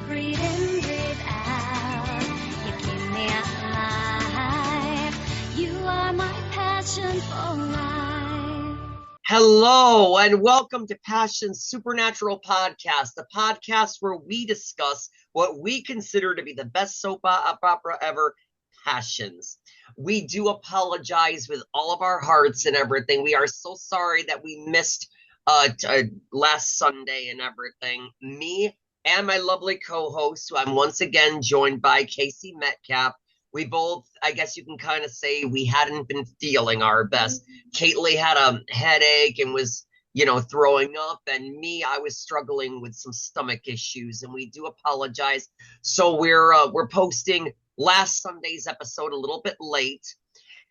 breathe in, breathe out. You keep me alive. You are my passion for life. Hello, and welcome to Passion's Supernatural Podcast, the podcast where we discuss what we consider to be the best soap opera ever, Passions. We do apologize with all of our hearts and everything. We are so sorry that we missed last Sunday and everything. Me and my lovely co-host, who I'm once again joined by Casey Metcalf. We both, I guess you can kind of say, we hadn't been feeling our best. Caitlin had a headache and was, throwing up, and me, I was struggling with some stomach issues, and we do apologize. So we're posting last Sunday's episode a little bit late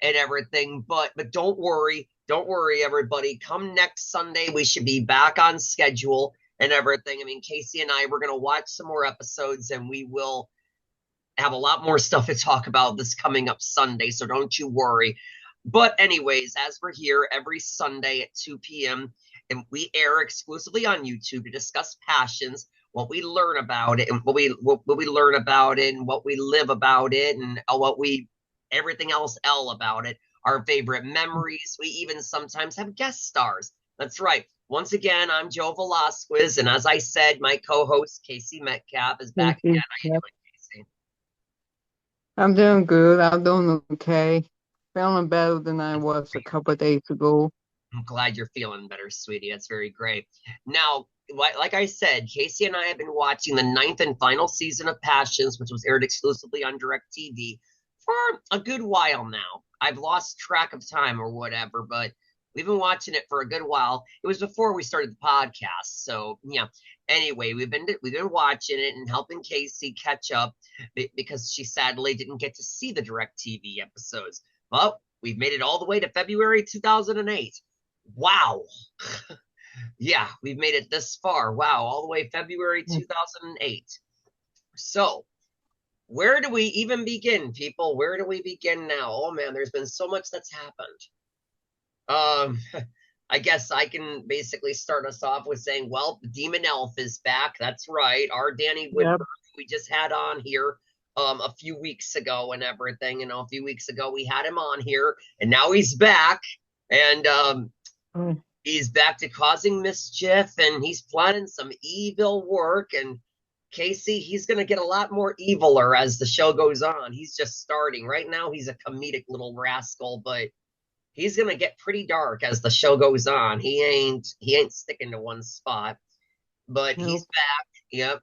and everything, but don't worry, everybody. Come next Sunday, we should be back on schedule and everything. I mean, Casey and I, we're gonna watch some more episodes, and we will have a lot more stuff to talk about this coming up Sunday, so don't you worry. But anyways, as we're here every Sunday at 2 p.m., and we air exclusively on YouTube to discuss Passions, what we learn about it, and what we learn about it, and what we live about it, and everything else about it, our favorite memories. We even sometimes have guest stars. That's right. Once again, I'm Joe Velasquez, and as I said, my co-host Casey Metcalf is back again. How you doing, Casey? I'm doing good. I'm doing okay. Feeling better than I was a couple of days ago. I'm glad you're feeling better, sweetie. That's very great. Now, like I said, Casey and I have been watching the 9th and final season of Passions, which was aired exclusively on DirecTV for a good while now. I've lost track of time or whatever, but we've been watching it for a good while. It was before we started the podcast, so yeah. Anyway, we've been watching it and helping Casey catch up because she sadly didn't get to see the DirecTV episodes. But we've made it all the way to February 2008. Wow. Yeah, we've made it this far. Wow, all the way February 2008. So, where do we even begin, people? Where do we begin now? Oh man, there's been so much that's happened. I guess I can basically start us off with saying, well, the Demon Elf is back. That's right. Our Danny Woodburn, we just had on here a few weeks ago and everything. A few weeks ago we had him on here, and now he's back. And he's back to causing mischief, and he's planning some evil work. And Casey, he's going to get a lot more eviler as the show goes on. He's just starting. Right now, he's a comedic little rascal, but he's going to get pretty dark as the show goes on. He ain't sticking to one spot, but he's back. Yep.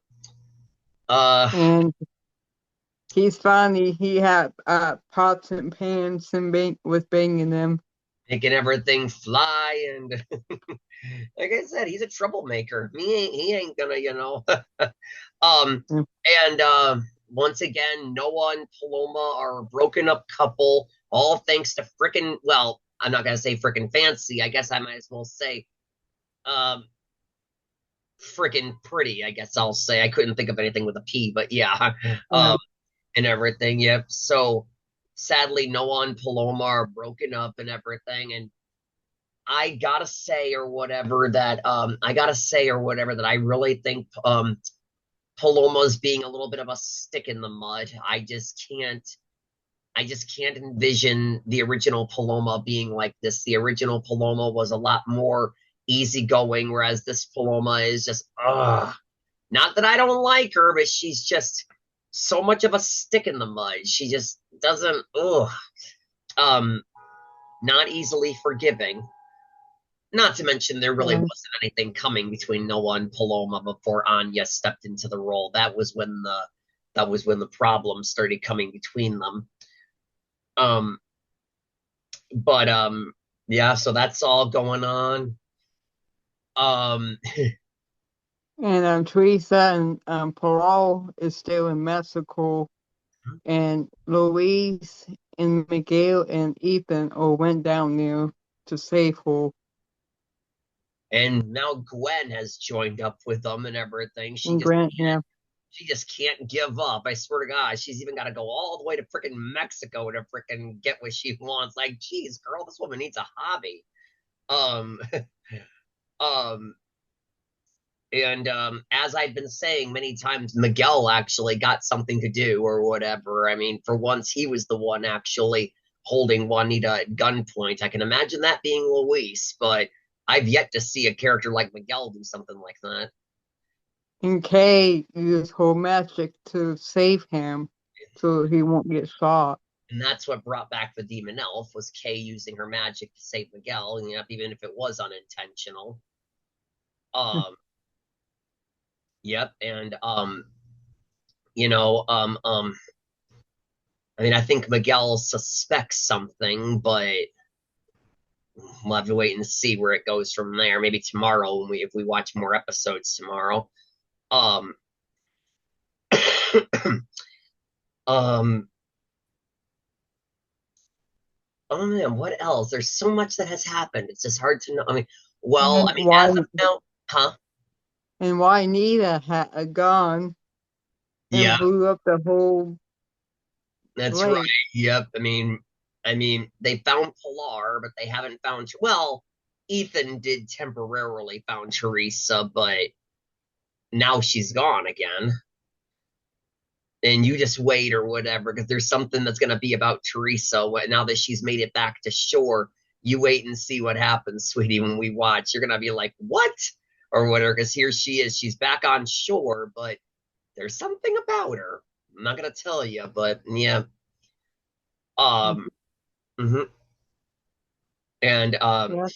And he's funny. He had pots and pans and was banging them. Making everything fly, and like I said, he's a troublemaker. He ain't gonna, And once again, Noah and Paloma are a broken up couple, all thanks to frickin', well, I'm not gonna say frickin' fancy. I guess I might as well say, frickin' pretty. I guess I'll say. I couldn't think of anything with a P, but yeah, and everything. Yep. So sadly, Noah and Paloma are broken up and everything, and I gotta say or whatever that I really think Paloma's being a little bit of a stick in the mud. I just can't envision the original Paloma being like this. The original Paloma was a lot more easygoing, whereas this Paloma is just not that I don't like her, but she's just so much of a stick in the mud. She just doesn't not easily forgiving. Not to mention there really wasn't anything coming between Noah and Paloma before Anya stepped into the role. That was when the problems started coming between them. Yeah, so that's all going on. And Teresa and Parole is still in Mexico, and Louise and Miguel and Ethan all went down there to save her. And now Gwen has joined up with them and everything. She just can't give up. I swear to God, she's even got to go all the way to freaking Mexico to freaking get what she wants. Like, geez, girl, this woman needs a hobby. And as I've been saying many times, Miguel actually got something to do or whatever. I mean, for once, he was the one actually holding Juanita at gunpoint. I can imagine that being Luis, but I've yet to see a character like Miguel do something like that. And Kay used her magic to save him so he won't get shot. And that's what brought back the demon elf, was Kay using her magic to save Miguel, and even if it was unintentional. Yep, and I mean, I think Miguel suspects something, but we'll have to wait and see where it goes from there. Maybe tomorrow, if we watch more episodes tomorrow. Um, um, oh man, what else? There's so much that has happened. It's just hard to know. I mean, well, I mean, as of now, huh? And Juanita had a gun and Yeah, blew up the whole that's lake. right. Yep. I mean, they found Pilar, but they haven't found. Well, Ethan did temporarily found Teresa, but now she's gone again. And you just wait or whatever, because there's something that's going to be about Teresa. Now that she's made it back to shore, you wait and see what happens, sweetie. When we watch, you're going to be like, what? Or whatever, because here she is. She's back on shore, but there's something about her. I'm not going to tell you, but yeah. Mhm. And Yeah.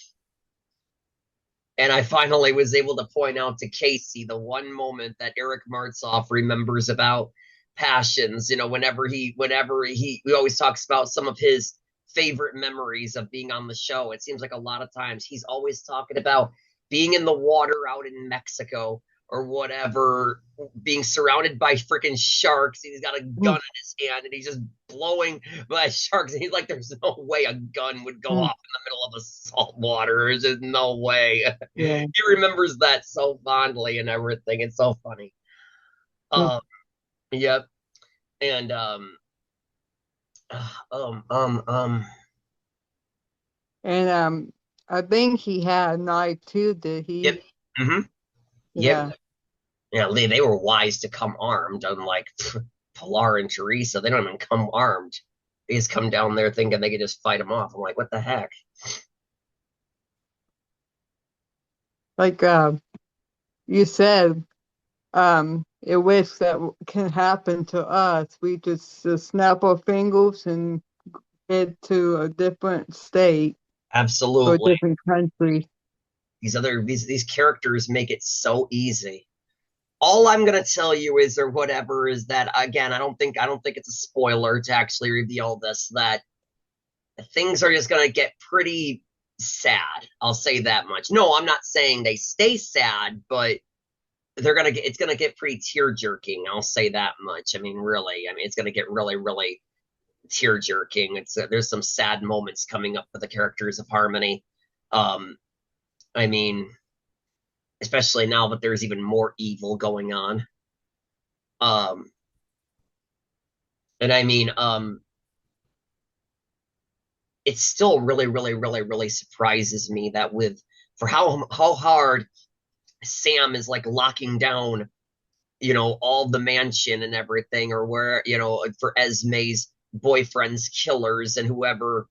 and I finally was able to point out to Casey the one moment that Eric Martzoff remembers about Passions. Whenever he always talks about some of his favorite memories of being on the show. It seems like a lot of times he's always talking about being in the water out in Mexico or whatever, being surrounded by freaking sharks. He's got a gun in his hand and he's just blowing by sharks. And he's like, there's no way a gun would go off in the middle of the salt water. There's just no way. Yeah. He remembers that so fondly and everything. It's so funny. Yep. And And I think he had a knife too, did he? Yep. Mm-hmm. Yeah. Yeah, they were wise to come armed, unlike Pilar and Teresa. They don't even come armed. They just come down there thinking they could just fight them off. I'm like, what the heck? Like you said, it wish that can happen to us. We just snap our fingers and head to a different state or a Absolutely. different country. These characters make it so easy. All I'm gonna tell you is, or whatever, is that again, I don't think it's a spoiler to actually reveal this, that things are just gonna get pretty sad. I'll say that much. No, I'm not saying they stay sad, but it's gonna get pretty tear jerking. I'll say that much. I mean, really, it's gonna get really, really tear jerking. There's some sad moments coming up for the characters of Harmony. I mean, especially now that there's even more evil going on. And I mean, it still really, really, really, really surprises me that for how hard Sam is like locking down, all the mansion and everything, or where, for Esme's boyfriend's killers and whoever,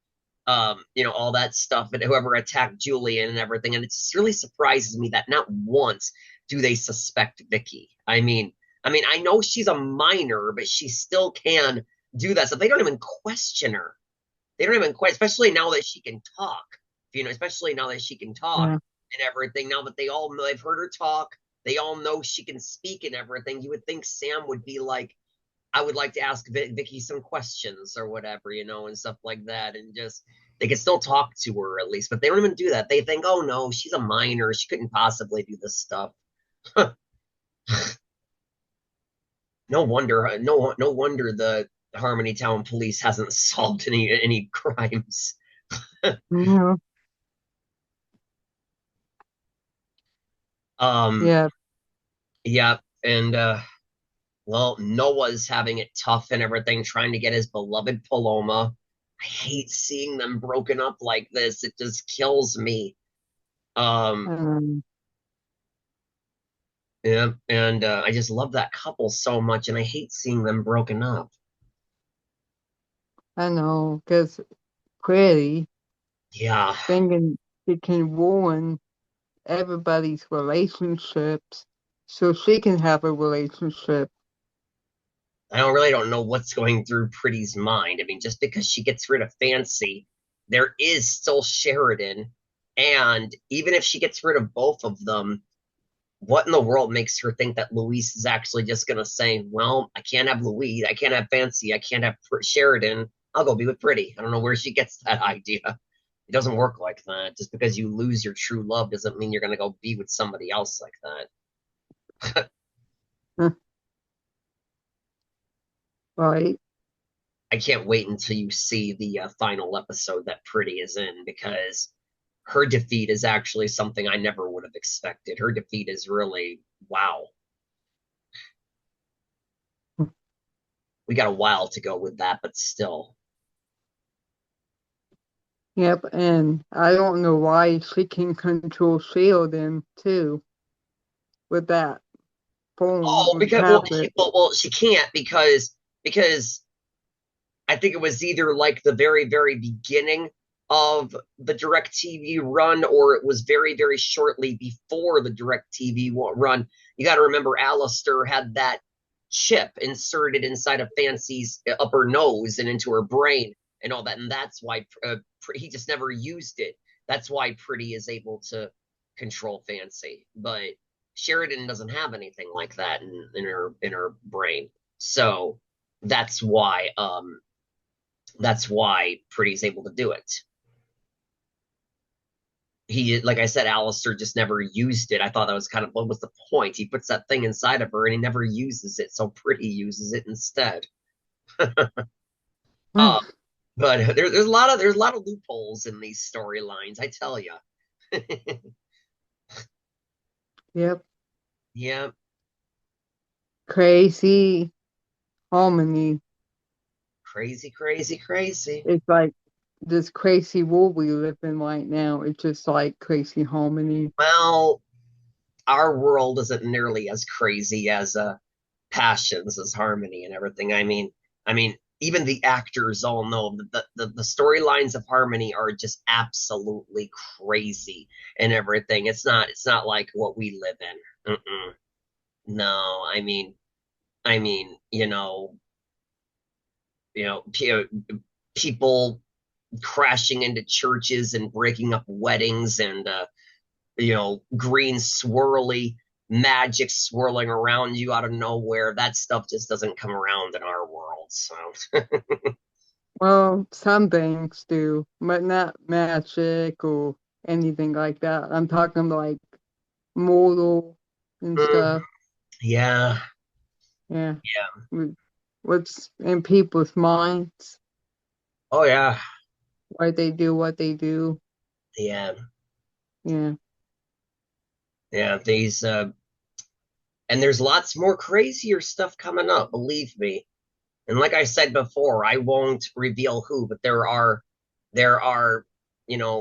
all that stuff, and whoever attacked Julian and everything. And it just really surprises me that not once do they suspect Vicky. I mean, I know she's a minor, but she still can do that. So they don't even question her. They don't even question, especially now that she can talk. Especially now that she can talk and everything. Now that they've heard her talk, they all know she can speak and everything. You would think Sam would be like, I would like to ask Vicky some questions or whatever, and stuff like that. And just, they can still talk to her at least, but they don't even do that. They think, oh no, she's a minor. She couldn't possibly do this stuff. No wonder the Harmony Town police hasn't solved any crimes. Yeah. Yeah, and well, Noah's having it tough and everything, trying to get his beloved Paloma. I hate seeing them broken up like this. It just kills me. Yeah, and I just love that couple so much, and I hate seeing them broken up. I know, because Pretty Yeah, thinking it can ruin everybody's relationships so she can have a relationship. I really don't know what's going through Pretty's mind. I mean, just because she gets rid of Fancy, there is still Sheridan, and even if she gets rid of both of them, what in the world makes her think that Louise is actually just going to say, well, I can't have Louise, I can't have Fancy, I can't have Sheridan, I'll go be with Pretty. I don't know where she gets that idea. It doesn't work like that. Just because you lose your true love doesn't mean you're going to go be with somebody else like that. Right? I can't wait until you see the final episode that Pretty is in, because her defeat is actually something I never would have expected. Her defeat is really wow. We got a while to go with that, but still. Yep, and I don't know why she can control Sheridan too with that phone Oh, and because well, tablet. she can't because I think it was either like the very beginning of the Direct TV run, or it was very shortly before the Direct TV run. You got to remember, Alistair had that chip inserted inside of Fancy's upper nose and into her brain and all that, and that's why he just never used it. That's why Pretty is able to control Fancy, but Sheridan doesn't have anything like that in her brain, so that's why Pretty's able to do it. He, like I said, Alistair just never used it. I thought that was kind of what was the point. He puts that thing inside of her and he never uses it, so Pretty uses it instead. uh, but there's a lot of loopholes in these storylines, I tell you. Yep, Yeah, crazy harmony. crazy. It's like this crazy world we live in right now. It's just like crazy harmony. Well, our world isn't nearly as crazy as passions, as harmony and everything. I mean, even the actors all know that the storylines of Harmony are just absolutely crazy and everything. It's not like what we live in. Mm-mm. No, I mean, people crashing into churches and breaking up weddings, and green swirly magic swirling around you out of nowhere. That stuff just doesn't come around in our world. So Well, some things do, but not magic or anything like that. I'm talking like mortal and mm, stuff. yeah, Yeah. yeah, What's in people's minds, oh yeah, why they do what they do. yeah, Yeah. yeah. These and there's lots more crazier stuff coming up, believe me. And like I said before, I won't reveal who, but there are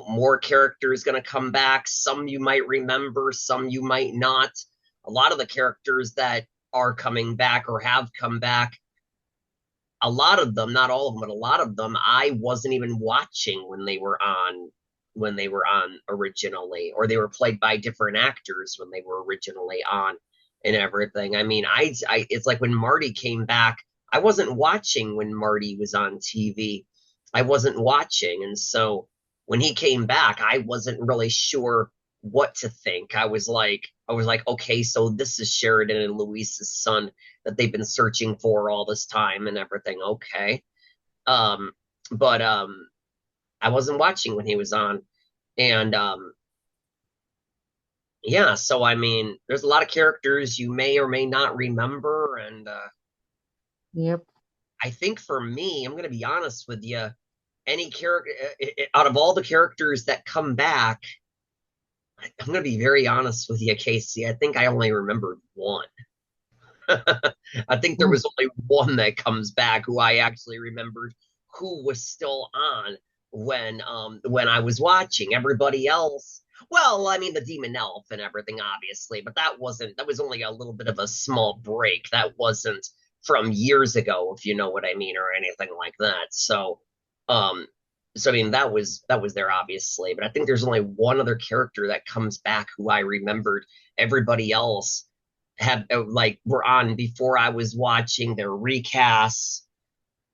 more characters going to come back. Some you might remember, some you might not. A lot of the characters that are coming back or have come back, a lot of them, not all of them, but a lot of them, I wasn't even watching when they were on originally, or they were played by different actors when they were originally on and everything. I mean, it's like when Marty came back, I wasn't watching when Marty was on TV. I wasn't watching, and so when he came back, I wasn't really sure what to think. I was like, okay, so this is Sheridan and Louise's son that they've been searching for all this time and everything. Okay. Um, but I wasn't watching when he was on. And yeah, so I mean, there's a lot of characters you may or may not remember. And Yep. I think for me, I'm going to be honest with you, any character out of all the characters that come back, I'm going to be very honest with you, Casey. I think I only remembered one. I think there was only one that comes back who I actually remembered who was still on when I was watching. Everybody else, Well, I mean, the demon elf and everything, obviously, but that was only a little bit of a small break. That wasn't from years ago, if you know what I mean, or anything like that. Um, so I mean, that was there, obviously, but I think there's only one other character that comes back who I remembered. Everybody else had like were on before I was watching their recasts.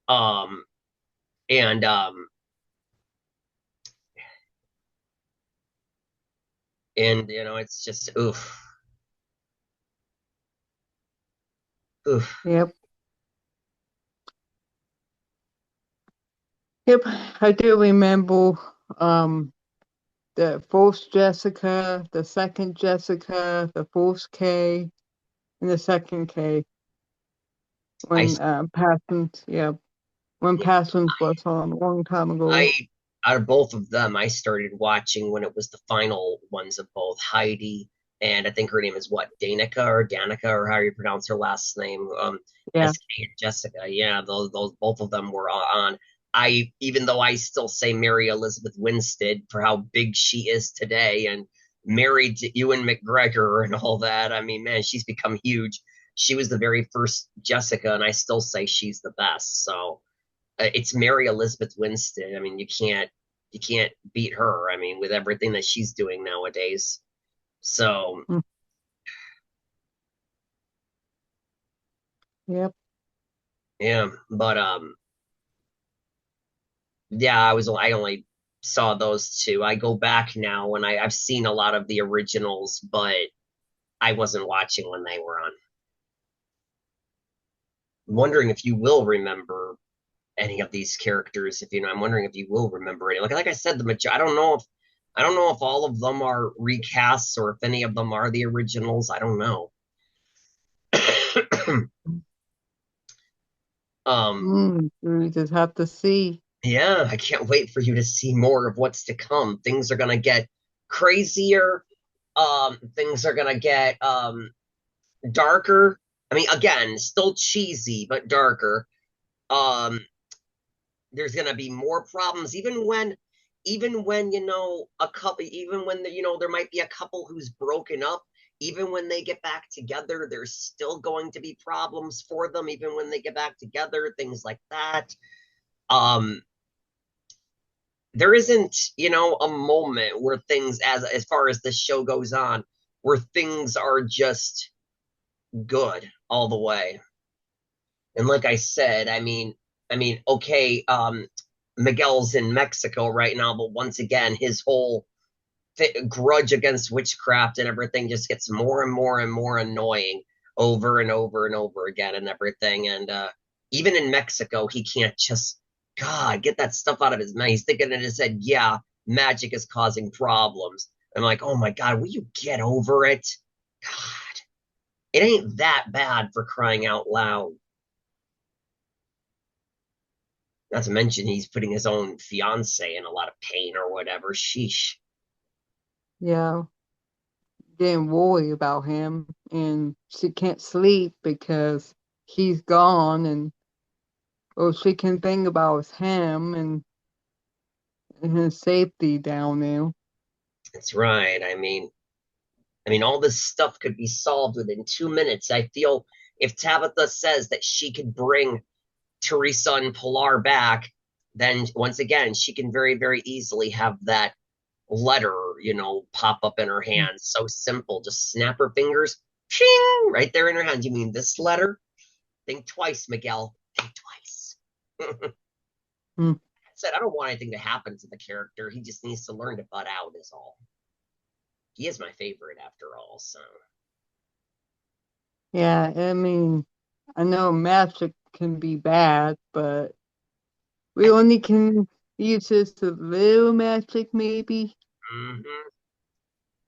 Um, and you know, it's just oof, oof. Yep. Yep. I do remember um the first Jessica, the second Jessica, the first K, and the second K I when Passions, yeah, when Passions was on a long time ago. I out of both of them, I started watching when it was the final ones of both Heidi and I think her name is what, Danica or how you pronounce her last name. Yeah. SK and Jessica. Yeah, those both of them were on. I even though I still say Mary Elizabeth Winstead for how big she is today and married to Ewan McGregor and all that. I mean, man, she's become huge. She was the very first Jessica, and I still say she's the best. So it's Mary Elizabeth Winstead. I mean, you can't beat her. I mean, with everything that she's doing nowadays. So Mm. Yep. yeah, but yeah, I only saw those two. I go back now and I've seen a lot of the originals, but I wasn't watching when they were on. I'm wondering if you will remember any of these characters. If you know, I'm wondering if you will remember any. Like I said, I don't know if all of them are recasts or if any of them are the originals. I don't know. um, We just have to see. yeah, I can't wait for you to see more of what's to come. Things are gonna get crazier. Things are gonna get darker. I mean, again, still cheesy, but darker. Um, there's gonna be more problems, even when you know a couple, even when you know there might be a couple who's broken up. Even when they get back together, there's still going to be problems for them. Even when they get back together, things like that. Um, there isn't, you know, a moment where things as far as this show goes on, where things are just good all the way. And like I said, okay, Miguel's in Mexico right now, but once again, his whole grudge against witchcraft and everything just gets more and more and more annoying over and over and over again and everything. And even in Mexico, he can't just God get that stuff out of his mind. He's thinking in his head, yeah, magic is causing problems. I'm like, oh my God, will you get over it? God, it ain't that bad for crying out loud. Not to mention he's putting his own fiance in a lot of pain or whatever. Sheesh. Yeah. Getting worried about him, and she can't sleep because he's gone, and all she can think about is him and his safety down there. That's right. I mean, all this stuff could be solved within 2 minutes. I feel if Tabitha says that she could bring Teresa and Pilar back, then once again, she can very, very easily have that letter, you know, pop up in her hand. So simple. Just snap her fingers, shing, right there in her hand. You mean this letter? Think twice, Miguel. Think twice. Mm. Said I don't want anything to happen to the character. He just needs to learn to butt out, is all. He is my favorite after all, so. Yeah, I mean, I know magic can be bad, but we only can use just a little magic, maybe. Mhm.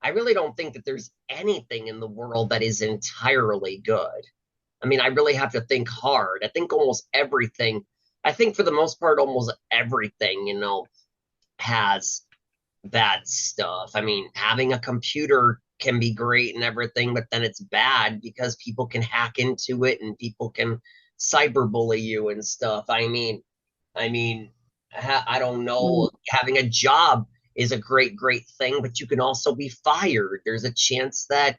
I really don't think that there's anything in the world that is entirely good. I mean, I really have to think hard. I think almost everything, I think for the most part, almost everything, you know, has bad stuff. I mean, having a computer can be great and everything, but then it's bad because people can hack into it and people can cyberbully you and stuff. I mean, I don't Mm. know, having a job is a great thing, but you can also be fired. There's a chance that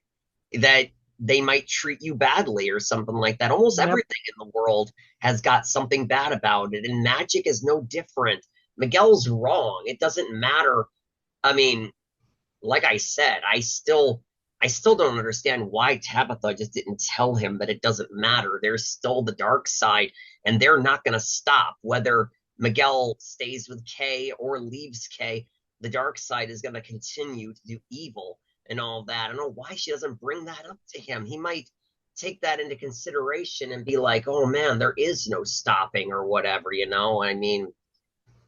they might treat you badly or something like that. Almost Yep. everything in the world has got something bad about it, and magic is no different. Miguel's wrong. It doesn't matter. I mean, like I said, I still don't understand why Tabitha just didn't tell him that it doesn't matter. There's still the dark side, and they're not going to stop. Whether Miguel stays with Kay or leaves Kay, the dark side is going to continue to do evil and all that. I don't know why she doesn't bring that up to him. He might take that into consideration and be like, "Oh man, there is no stopping," or whatever, you know? I mean,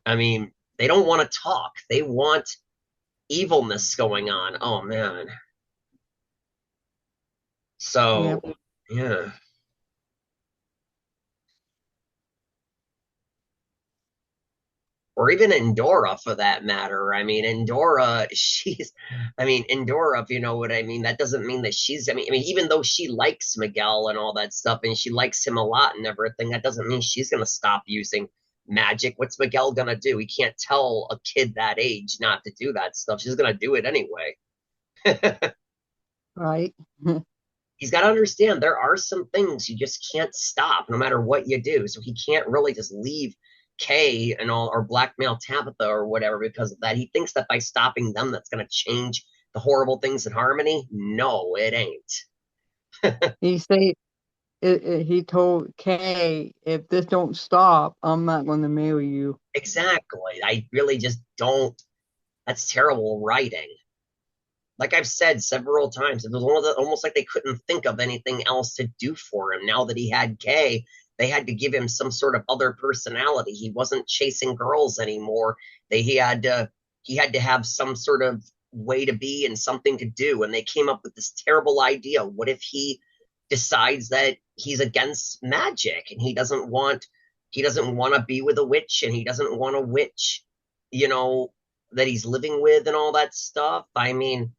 they don't want to talk. They want evilness going on. Oh man. So, Yep. yeah. Or even Endora for that matter. I mean, Endora, Endora, if you know what I mean, that doesn't mean that she's, even though she likes Miguel and all that stuff, and she likes him a lot and everything, that doesn't mean she's going to stop using magic. What's Miguel going to do? He can't tell a kid that age not to do that stuff. She's going to do it anyway. Right. He's got to understand there are some things you just can't stop no matter what you do. So he can't really just leave Kay and all or blackmail Tabitha or whatever because of that. He thinks that by stopping them, that's going to change the horrible things in Harmony. No, it ain't. He said he told Kay, if this don't stop, I'm not going to marry you. Exactly. I really just don't. That's terrible writing. Like I've said several times, it was almost like they couldn't think of anything else to do for him. Now that he had Kay, they had to give him some sort of other personality. He wasn't chasing girls anymore. He had to have some sort of way to be and something to do. And they came up with this terrible idea. What if he decides that he's against magic and he doesn't want to be with a witch and he doesn't want a witch, you know, that he's living with and all that stuff. I mean,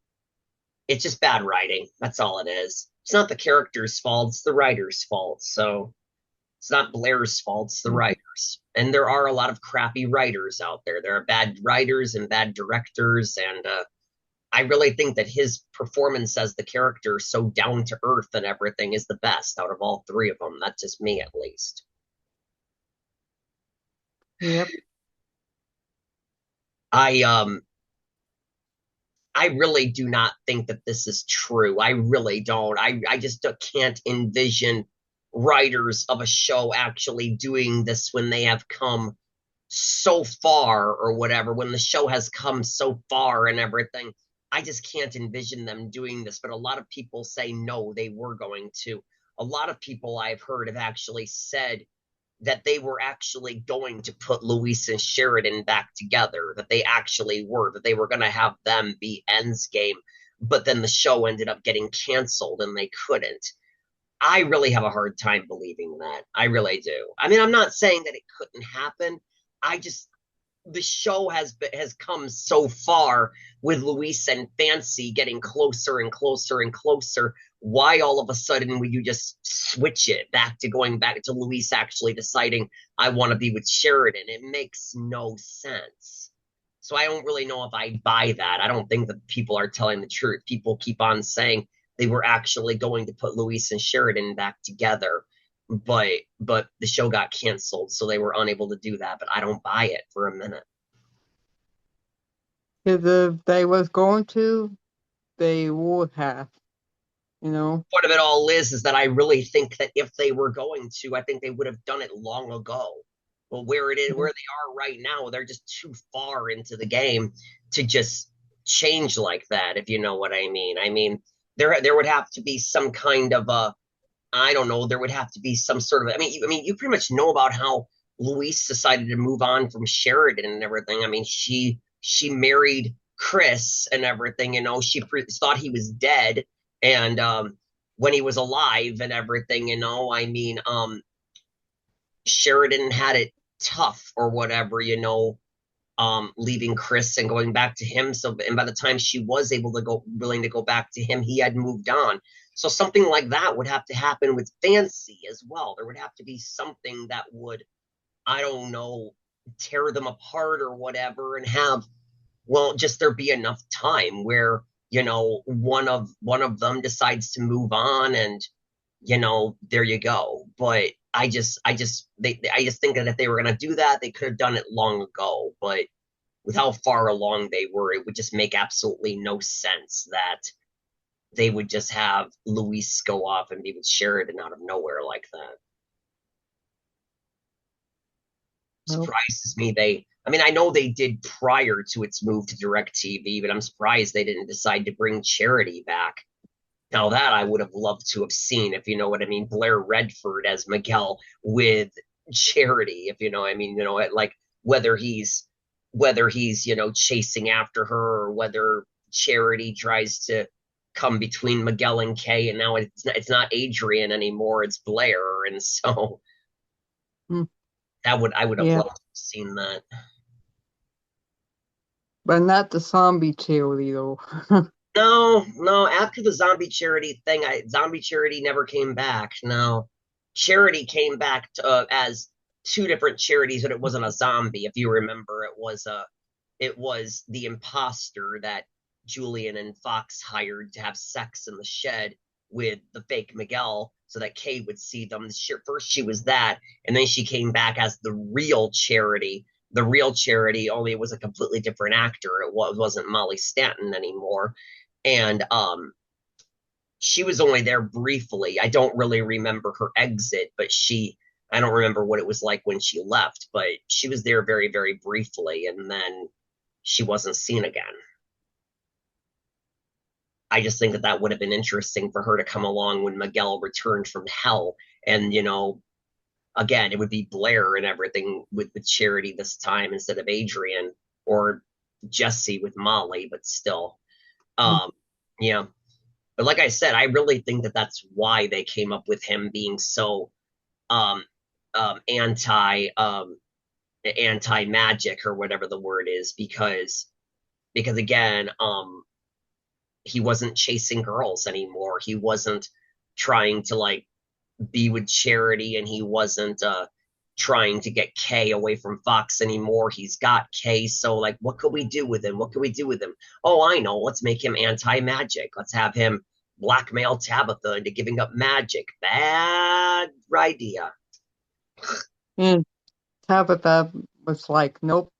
it's just bad writing. That's all it is. It's not the character's fault, it's the writer's fault. So it's not Blair's fault, it's the writers. And there are a lot of crappy writers out there. There are bad writers and bad directors. And I really think that his performance as the character, so down to earth and everything, is the best out of all three of them. That's just me, at least. Yep. I I really do not think that this is true. I really don't. I just can't envision writers of a show actually doing this when they have come so far or whatever, when the show has come so far and everything. I just can't envision them doing this. But a lot of people say no, they were going to. A lot of people I've heard have actually said that they were actually going to put Luis and Sheridan back together, that they were going to have them be ends game, but then the show ended up getting canceled and they couldn't. I really have a hard time believing that. I really do. I mean, I'm not saying that it couldn't happen. I just the show has come so far with Luis and Fancy getting closer and closer and closer. Why all of a sudden would you just switch it back to going back to Luis actually deciding I want to be with Sheridan? It makes no sense. So I don't really know if I buy that. I don't think that people are telling the truth. People keep on saying they were actually going to put Luis and Sheridan back together, but the show got canceled, so they were unable to do that. But I don't buy it for a minute. Because if they was going to, they would have, you know. Part of it all is that I really think that if they were going to, I think they would have done it long ago. But where they are right now, they're just too far into the game to just change like that, if you know what I mean. I mean, there would have to be some kind of a, I don't know, there would have to be some sort of, you pretty much know about how Luis decided to move on from Sheridan and everything. I mean, she married Chris and everything, she thought he was dead. And when he was alive and everything, Sheridan had it tough or whatever, leaving Chris and going back to him. So, and by the time she was willing to go back to him, he had moved on. So something like that would have to happen with Fancy as well. There would have to be something that would, I don't know, tear them apart or whatever and have Well, just there be enough time where, one of them decides to move on, and there you go. But I just think that if they were going to do that, they could have done it long ago. But with how far along they were, it would just make absolutely no sense that they would just have Luis go off and be with Sheridan out of nowhere like that. Nope. Surprises me. I mean, I know they did prior to its move to DirecTV, but I'm surprised they didn't decide to bring Charity back. Now that I would have loved to have seen, if you know what I mean, Blair Redford as Miguel with Charity, if you know what I mean, like whether he's chasing after her, or whether Charity tries to come between Miguel and Kay, and now it's not Adrian anymore, it's Blair, and so Mm, I would have yeah, loved to have seen that. but not the zombie Charity though. No, no. After the zombie charity thing, zombie charity never came back. No, charity came back as two different charities, but it wasn't a zombie. If you remember, it was the imposter that Julian and Fox hired to have sex in the shed with the fake Miguel, so that Kay would see them. First, she was that, and then she came back as the real charity. The real charity, only it was a completely different actor. Wasn't Molly Stanton anymore, and she was only there briefly. I don't really remember her exit, but I don't remember what it was like when she left, but she was there very, very briefly, and then she wasn't seen again. I just think that that would have been interesting for her to come along when Miguel returned from hell. And, again, it would be Blair and everything with Charity this time instead of Adrian, or Jesse with Molly, but still. Mm, Um, yeah. But like I said, I really think that that's why they came up with him being so um, um, anti anti magic, or whatever the word is, because again, he wasn't chasing girls anymore. He wasn't trying to like be with Charity, and he wasn't trying to get Kay away from Fox anymore. He's got Kay, so like, what could we do with him? What could we do with him? Oh, I know. Let's make him anti-magic. Let's have him blackmail Tabitha into giving up magic. Bad idea. and Tabitha was like, nope.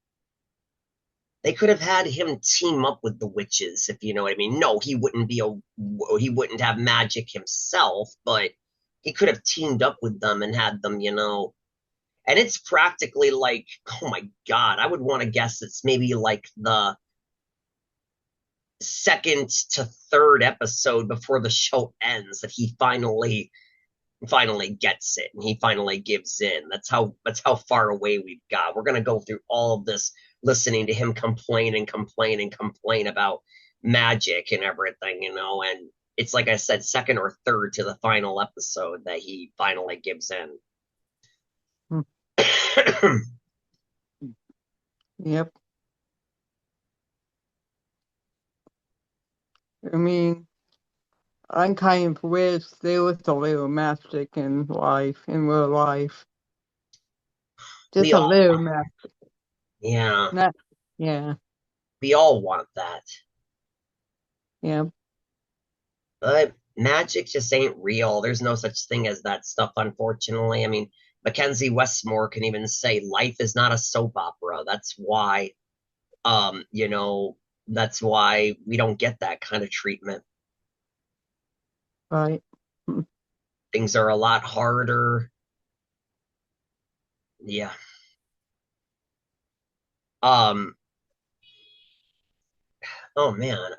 They could have had him team up with the witches, if you know what I mean. No, he wouldn't have magic himself, but he could have teamed up with them and had them, and it's practically like, oh my God, I would want to guess it's maybe like the second to third episode before the show ends that he finally gets it, and he finally gives in. That's how far away we've got. We're gonna go through all of this listening to him complain and complain and complain about magic and everything, and it's like I said, second or third to the final episode that he finally gives in. Mm, yep. I mean, I'm kind of wish there was a little magic in life, in real life. we Just a all little magic. Yeah, Not, yeah, we all want that, yeah. but magic just ain't real. There's no such thing as that stuff, unfortunately. I mean, Mackenzie Westmore can even say life is not a soap opera. Um, you know, that's why we don't get that kind of treatment. Right. Mm, Things are a lot harder. Yeah. Um, oh man.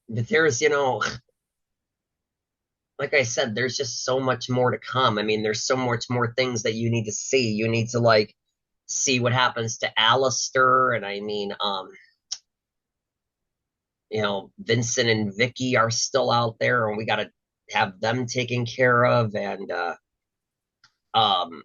But there's, like I said, there's just so much more to come. I mean, there's so much more things that you need to see. You need to like see what happens to Alistair, and I mean, Vincent and Vicky are still out there, and we got to have them taken care of. And um,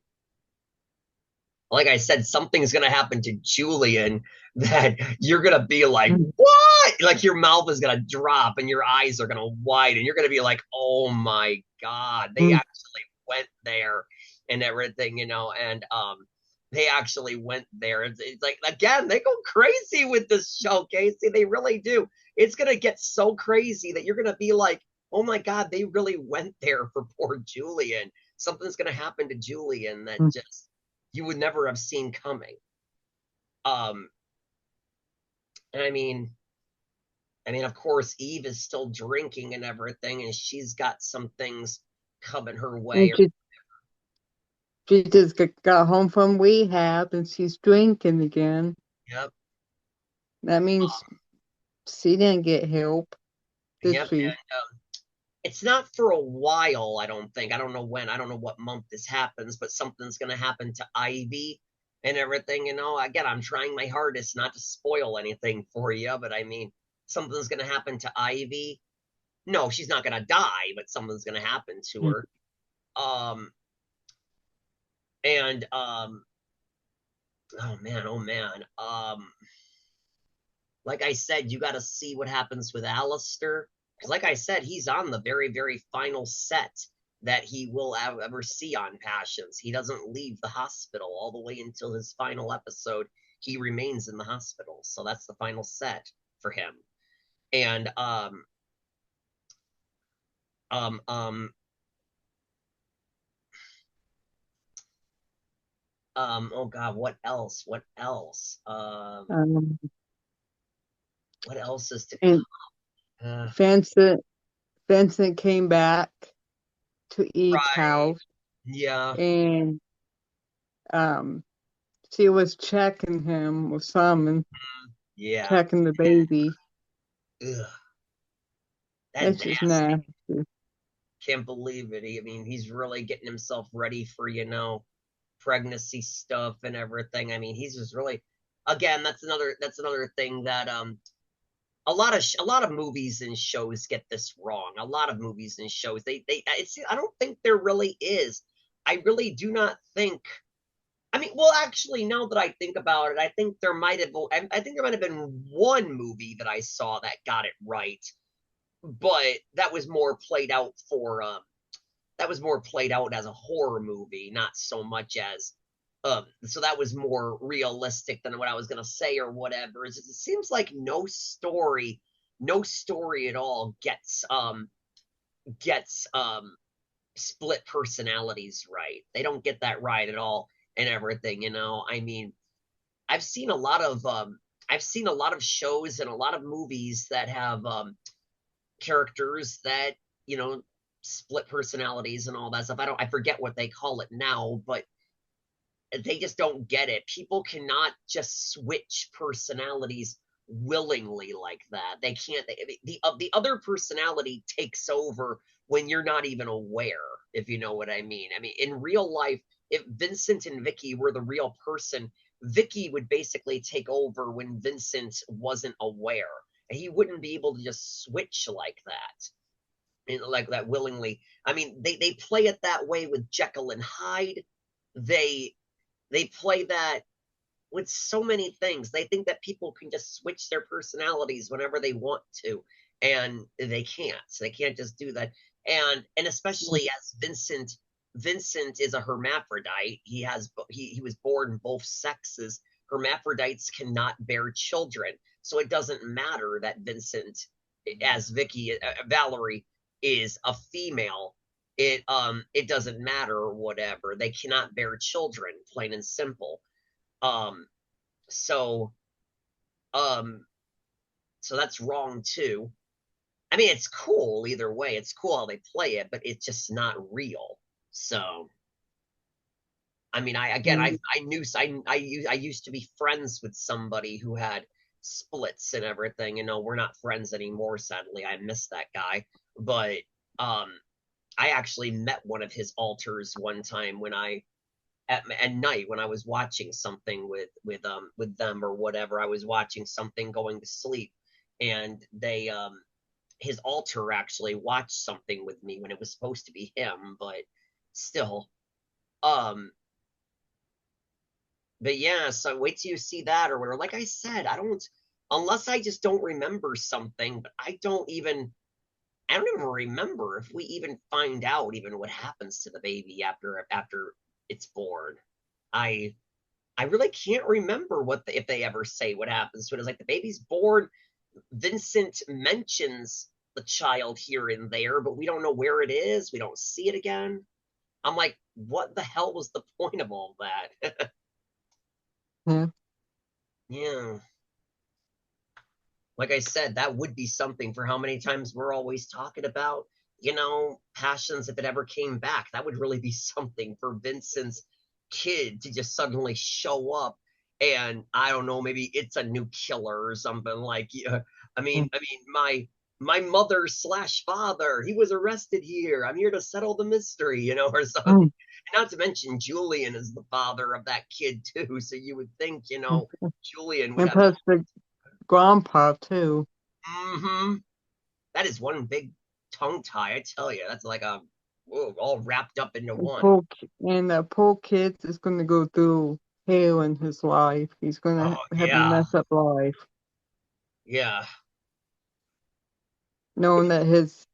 like I said, something's gonna happen to Julian that you're gonna be like, mm, what? Like your mouth is gonna drop and your eyes are gonna widen. You're gonna be like, oh my God, they mm, actually went there and everything, and They actually went there. It's like, again, they go crazy with this show, Casey. They really do. It's gonna get so crazy that you're gonna be like, oh my God, they really went there for poor Julian. Something's gonna happen to Julian that just you would never have seen coming. Um, and I mean, of course, Eve is still drinking and everything, and she's got some things coming her way. And she just got home from rehab and she's drinking again. Yep, That means she didn't get help, did yep. she? And it's not for a while, I don't think. I don't know when. I don't know what month this happens, but something's gonna happen to Ivy and everything. Again, I'm trying my hardest not to spoil anything for you, but I mean, something's gonna happen to Ivy. No, she's not gonna die, but something's gonna happen to her. Um, and oh man, oh man. Like I said, you got to see what happens with Alistair. Because, like I said, he's on the very, very final set that he will ever see on Passions. He doesn't leave the hospital all the way until his final episode. He remains in the hospital. So that's the final set for him. And, um, um, oh God, what else? What else? What else is to come? And Vincent came back to Eve's Right. house, Yeah. and she was checking him with Simon, Yeah. checking the baby. Ugh. That's just nasty. Can't believe it. He's really getting himself ready for, pregnancy stuff and everything. He's just really, again, that's another thing that a lot of movies and shows get this wrong. A lot of movies and shows, I don't think there really is. I really do not think. Well, actually, now that I think about it, I think there might have been one movie that I saw that got it right, but that was more played out as a horror movie, not so much as so that was more realistic than what I was gonna say or whatever. It seems like no story at all gets split personalities right. They don't get that right at all and everything. I've seen a lot of shows and a lot of movies that have characters that split personalities and all that stuff. I forget what they call it now, but they just don't get it. People cannot just switch personalities willingly like that. They can't. The other personality takes over when you're not even aware, if you know what I mean. In real life, if Vincent and Vicky were the real person, Vicky would basically take over when Vincent wasn't aware. And he wouldn't be able to just switch like that. Like that willingly. They play it that way with Jekyll and Hyde. They play that with so many things. They think that people can just switch their personalities whenever they want to, and they can't. So they can't just do that. And especially as Vincent is a hermaphrodite. He was born both sexes. Hermaphrodites cannot bear children, so it doesn't matter that Vincent, as Valerie, is a female. It doesn't matter or whatever. They cannot bear children, plain and simple. So that's wrong too. It's cool either way. It's cool how they play it, but it's just not real. So I used to be friends with somebody who had splits and everything. We're not friends anymore, sadly. I miss that guy. But I actually met one of his alters one time when at night when I was watching something with them or whatever. I was watching something going to sleep, and they his alter actually watched something with me when it was supposed to be him, but still. But yeah, so wait till you see that or whatever. Like I said, unless I just don't remember something, but I don't even remember if we even find out even what happens to the baby after it's born. I I really can't remember if they ever say what happens to it. It's like the baby's born. Vincent mentions the child here and there, but we don't know where it is. We don't see it again. I'm like, what the hell was the point of all that? Yeah. Yeah. Like I said, that would be something for how many times we're always talking about, passions if it ever came back. That would really be something for Vincent's kid to just suddenly show up and I don't know, maybe it's a new killer or something like yeah. I mean my mother slash father, he was arrested here. I'm here to settle the mystery, or something. Mm. Not to mention Julian is the father of that kid too. So you would think, Julian would And have plus the grandpa too. hmm That is one big tongue tie, I tell you. That's like all wrapped up into And one. that poor kid is gonna go through hell in his life. He's gonna Oh have a yeah, messed up life, yeah. knowing that his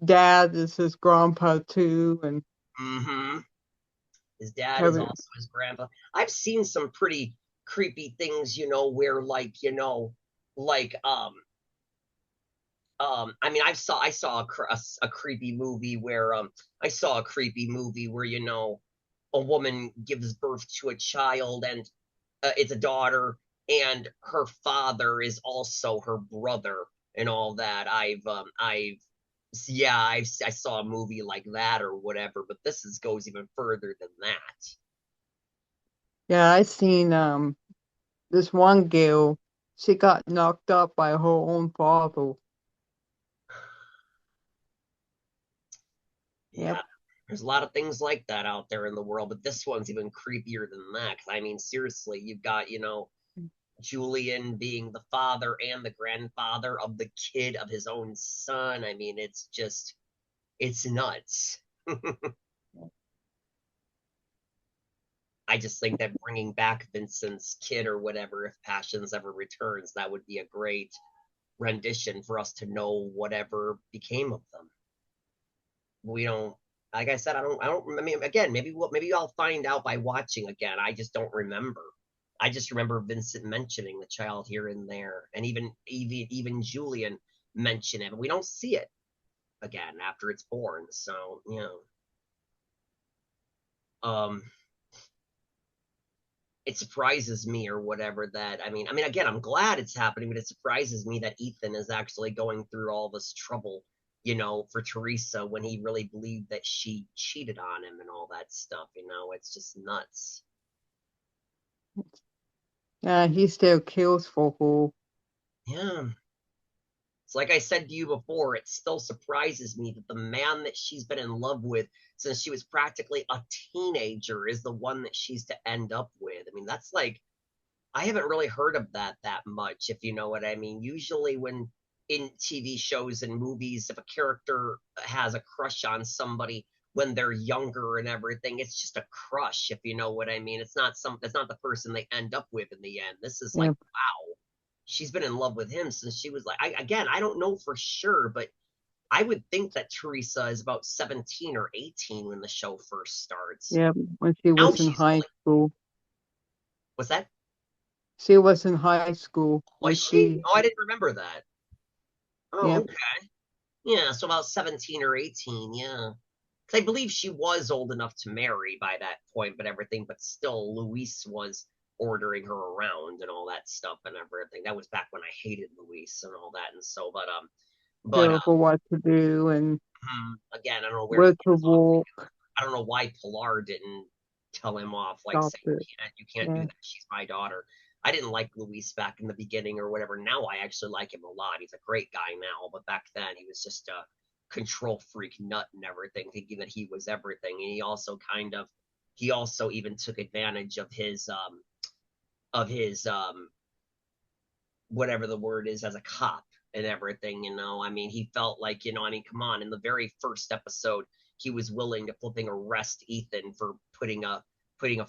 dad is his grandpa too, and hmm His dad is having also his grandpa. I've seen some pretty creepy things, where like, like I mean, I saw a creepy movie where a woman gives birth to a child and it's a daughter, and her father is also her brother and all that. I saw a movie like that or whatever, but goes even further than that. yeah, I seen this one girl. She got knocked up by her own father. Yeah, Yep. there's a lot of things like that out there in the world, but this one's even creepier than that. 'Cause, I mean, seriously, you've got, Julian being the father and the grandfather of the kid of his own son. I mean, it's nuts. I just think that bringing back Vincent's kid or whatever, if Passions ever returns, that would be a great rendition for us to know whatever became of them. We don't, like I said, I mean, again, maybe I'll find out by watching again. I just don't remember. I just remember Vincent mentioning the child here and there, and even Julian mention it, but we don't see it again after it's born. So, um, it surprises me or whatever that I mean again, I'm glad it's happening, but it surprises me that Ethan is actually going through all this trouble, for Teresa when he really believed that she cheated on him and all that stuff. It's just nuts. Yeah, he still kills for her. Yeah. It's like I said to you before, it still surprises me that the man that she's been in love with since she was practically a teenager is the one that she's to end up with. I mean, that's like I haven't really heard of that much, if you know what I mean. Usually, when in TV shows and movies, if a character has a crush on somebody when they're younger and everything, it's just a crush, if you know what I mean. It's not the person they end up with in the end. This is like, Yeah, wow, she's been in love with him since she was like, I don't know for sure, but I would think that Teresa is about 17 or 18 when the show first starts. yeah. When she Now was in she's high only, school, what's that? she was in high school when Was she? she. Oh, I didn't remember that. Oh, Yep. okay. Yeah, so about 17 or 18, yeah. 'Cause I believe she was old enough to marry by that point, but everything, but still, Luis was ordering her around and all that stuff and everything. That was back when I hated Luis and all that, and so, but Tell her what to do and again, I don't know where he where to gets off. walk. I don't know why Pilar didn't tell him off, like Stop say, it. you can't do Yeah. that. She's my daughter. I didn't like Luis back in the beginning or whatever. Now I actually like him a lot. He's a great guy now, but back then he was just a control freak nut and everything, thinking that he was everything. And he also even took advantage of his whatever the word is as a cop and everything. I mean, he felt like, I mean, come on, in the very first episode, he was willing to flipping arrest Ethan for putting a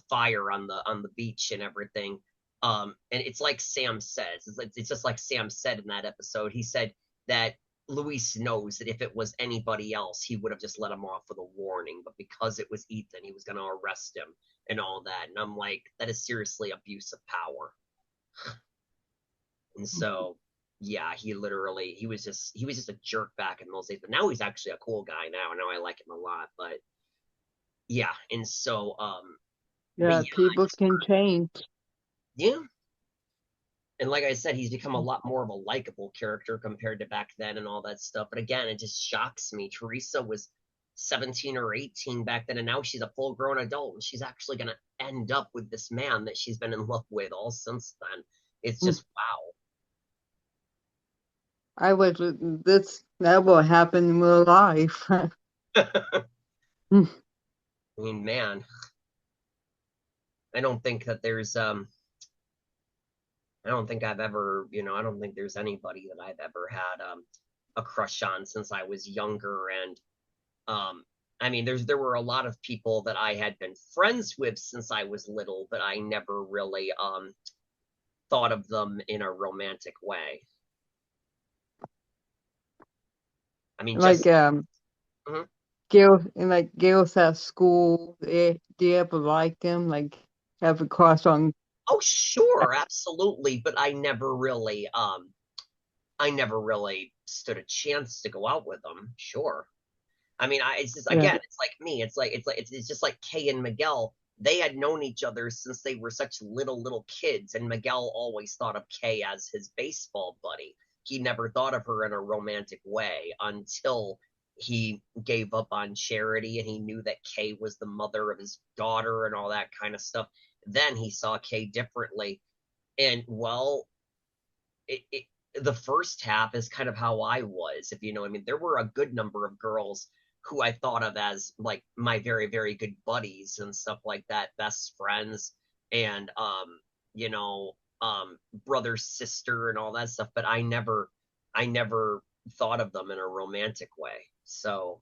fire on the beach and everything. And it's like Sam says, it's just like Sam said in that episode. He said that Luis knows that if it was anybody else, he would have just let him off with a warning. But because it was Ethan, he was going to arrest him and all that. And I'm like, that is seriously abuse of power. And so, yeah, he was just a jerk back in those days. But now he's actually a cool guy now. Now I like him a lot. But yeah, and so, Yeah, people can change. Yeah. And like I said, he's become a lot more of a likable character compared to back then and all that stuff. But again, it just shocks me. Teresa was 17 or 18 back then, and now she's a full grown adult, and she's actually going to end up with this man that she's been in love with all since then. It's just wow. That will happen in real life. I mean, man, I don't think that there's I don't think I've ever, I don't think there's anybody that I've ever had a crush on since I was younger. And I mean, there were a lot of people that I had been friends with since I was little, but I never really thought of them in a romantic way. I mean, like just girls at school, do you ever like them? Like have a crush on? Oh, sure, absolutely, but I never really stood a chance to go out with them. Sure. I mean, it's just again, it's like me. It's just like Kay and Miguel. They had known each other since they were such little kids, and Miguel always thought of Kay as his baseball buddy. He never thought of her in a romantic way until he gave up on Charity and he knew that Kay was the mother of his daughter and all that kind of stuff. Then he saw Kay differently. And well, the first half is kind of how I was, if you know. I mean, there were a good number of girls who I thought of as like my very, very good buddies and stuff like that, best friends, and brother, sister, and all that stuff. But I never thought of them in a romantic way. So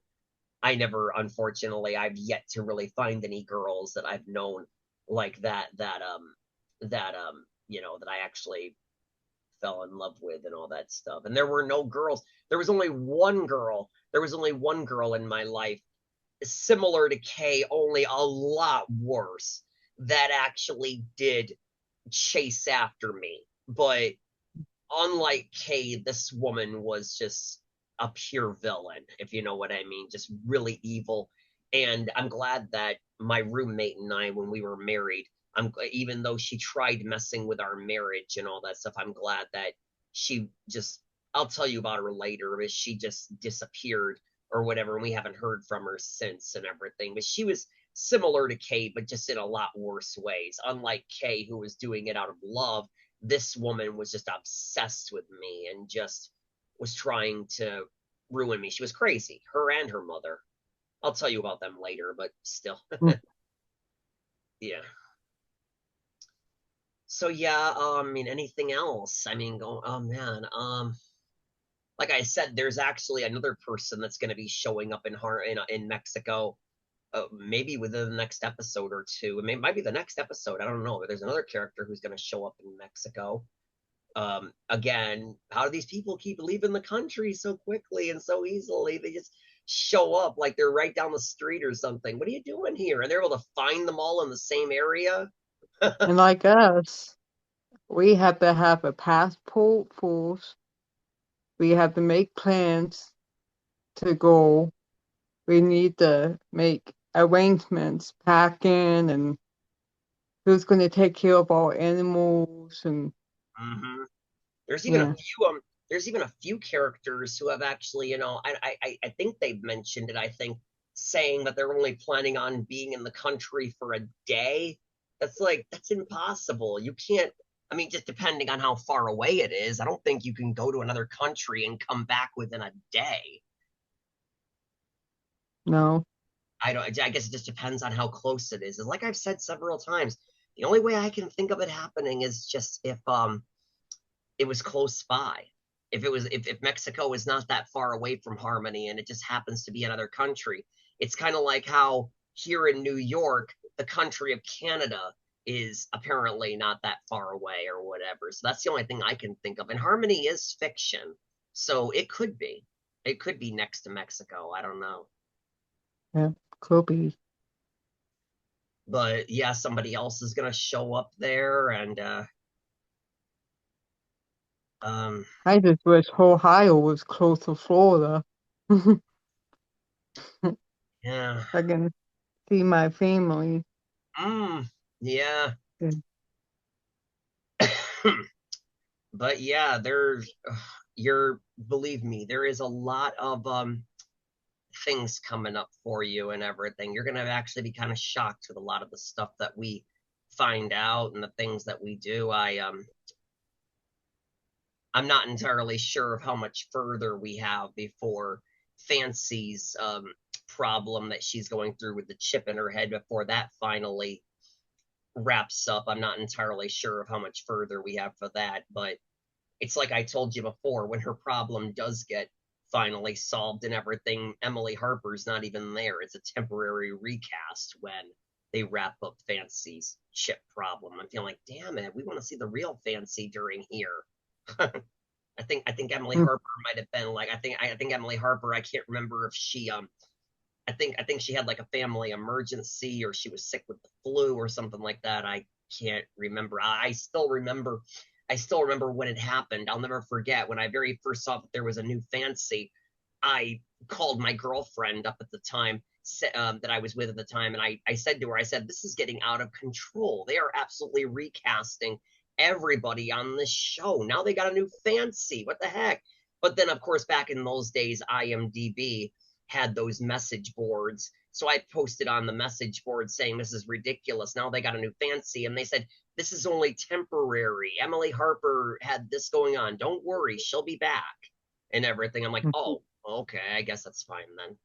unfortunately, I've yet to really find any girls that I've known like that I actually fell in love with and all that stuff. And there were no girls. There was only one girl. There was only one girl in my life, similar to Kay, only a lot worse, that actually did chase after me. But unlike Kay, this woman was just a pure villain, if you know what I mean, just really evil. And I'm glad that my roommate and I, when we were married, even though she tried messing with our marriage and all that stuff, I'm glad that she just, I'll tell you about her later, but she just disappeared or whatever, and we haven't heard from her since and everything. But she was similar to Kay, but just in a lot worse ways. Unlike Kay, who was doing it out of love, this woman was just obsessed with me and just was trying to ruin me. She was crazy, her and her mother. I'll tell you about them later, but still. Yeah. So yeah, I mean, anything else? I mean, oh man, like I said, there's actually another person that's going to be showing up in Mexico, maybe within the next episode or two. It might be the next episode. I don't know, but there's another character who's going to show up in Mexico. Again, how do these people keep leaving the country so quickly and so easily? They just show up like they're right down the street or something. What are you doing here? And they're able to find them all in the same area. And like us, we have to have a passport first. We have to make plans to go. We need to make arrangements, packing, and who's going to take care of our animals. And there's even a few characters who have actually, I think they've mentioned it. I think saying that they're only planning on being in the country for a day. That's impossible. You can't. I mean, just depending on how far away it is, I don't think you can go to another country and come back within a day. No. I guess it just depends on how close it is. And like I've said several times, the only way I can think of it happening is just if it was close by. If Mexico is not that far away from Harmony and it just happens to be another country. It's kind of like how here in New York, the country of Canada is apparently not that far away or whatever. So that's the only thing I can think of. And Harmony is fiction, so it could be. It could be next to Mexico. I don't know. Yeah, could be. But yeah, somebody else is gonna show up there, and I just wish Ohio was close to Florida. yeah. I can see my family. Yeah. Yeah. But yeah, believe me, there is a lot of things coming up for you and everything. You're gonna actually be kind of shocked with a lot of the stuff that we find out and the things that we do. I'm not entirely sure of how much further we have before Fancy's problem that she's going through with the chip in her head, before that finally wraps up. I'm not entirely sure of how much further we have for that, but it's like I told you before, when her problem does get finally solved and everything, Emily Harper's not even there. It's a temporary recast when they wrap up Fancy's chip problem. I'm feeling like, damn it, we want to see the real Fancy during here. I think Emily Harper might have been like, I think Emily Harper, I can't remember if she I think she had like a family emergency, or she was sick with the flu or something like that. I can't remember. I still remember when it happened. I'll never forget when I very first saw that there was a new Fancy. I called my girlfriend up at the time, that I was with at the time, and I said to her, I said, this is getting out of control. They are absolutely recasting everybody on this show. Now they got a new Fancy. What the heck? But then, of course, back in those days, IMDb had those message boards. So I posted on the message board saying, this is ridiculous. Now they got a new Fancy. And they said, this is only temporary. Emily Harper had this going on. Don't worry, she'll be back and everything. I'm like, oh, okay, I guess that's fine then.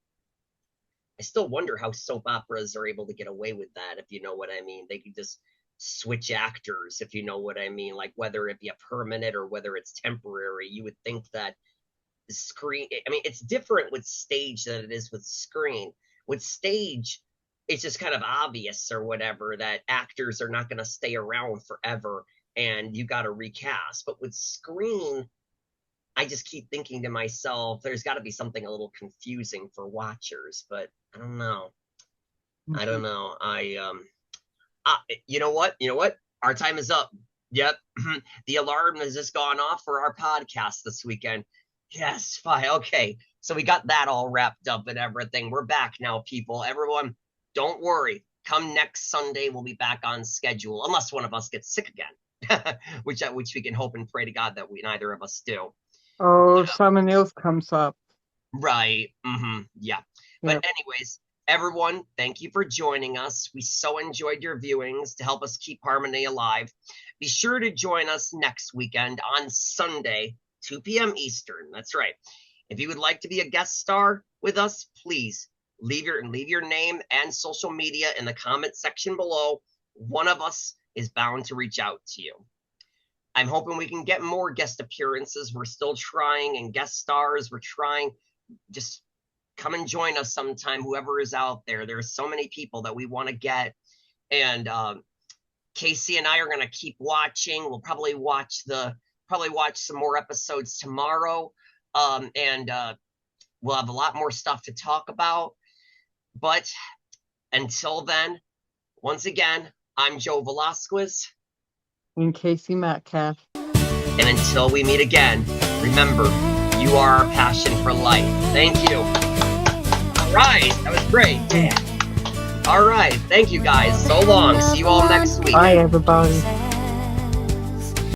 I still wonder how soap operas are able to get away with that, if you know what I mean. They could just switch actors, if you know what I mean, like whether it be a permanent or whether it's temporary. You would think that the screen, I mean, it's different with stage than it is with screen. With stage, it's just kind of obvious or whatever that actors are not going to stay around forever and you got to recast. But with screen, I just keep thinking to myself, there's got to be something a little confusing for watchers, but I don't know. I don't know. You know what? Our time is up. Yep. The alarm has just gone off for our podcast this weekend. Yes, fine. Okay. So we got that all wrapped up and everything. We're back now, people. Everyone, don't worry. Come next Sunday, we'll be back on schedule, unless one of us gets sick again, which we can hope and pray to God that neither of us do. Oh, someone else comes up. Right. Yeah. But anyways, everyone, thank you for joining us. We so enjoyed your viewings to help us keep Harmony alive. Be sure to join us next weekend on Sunday, 2 p.m. Eastern. That's right. If you would like to be a guest star with us, please leave your name and social media in the comment section below. One of us is bound to reach out to you. I'm hoping we can get more guest appearances. We're still trying, and guest stars, we're trying. Just come and join us sometime, whoever is out there. There's so many people that we want to get. And Casey and I are going to keep watching. We'll probably watch some more episodes tomorrow. And we'll have a lot more stuff to talk about. But until then, once again, I'm Joe Velasquez. And Casey Metcalf. And until we meet again, remember, you are our passion for life. Thank you. All right. That was great. Yeah. All right. Thank you, guys. So long. See you all next week. Bye, everybody.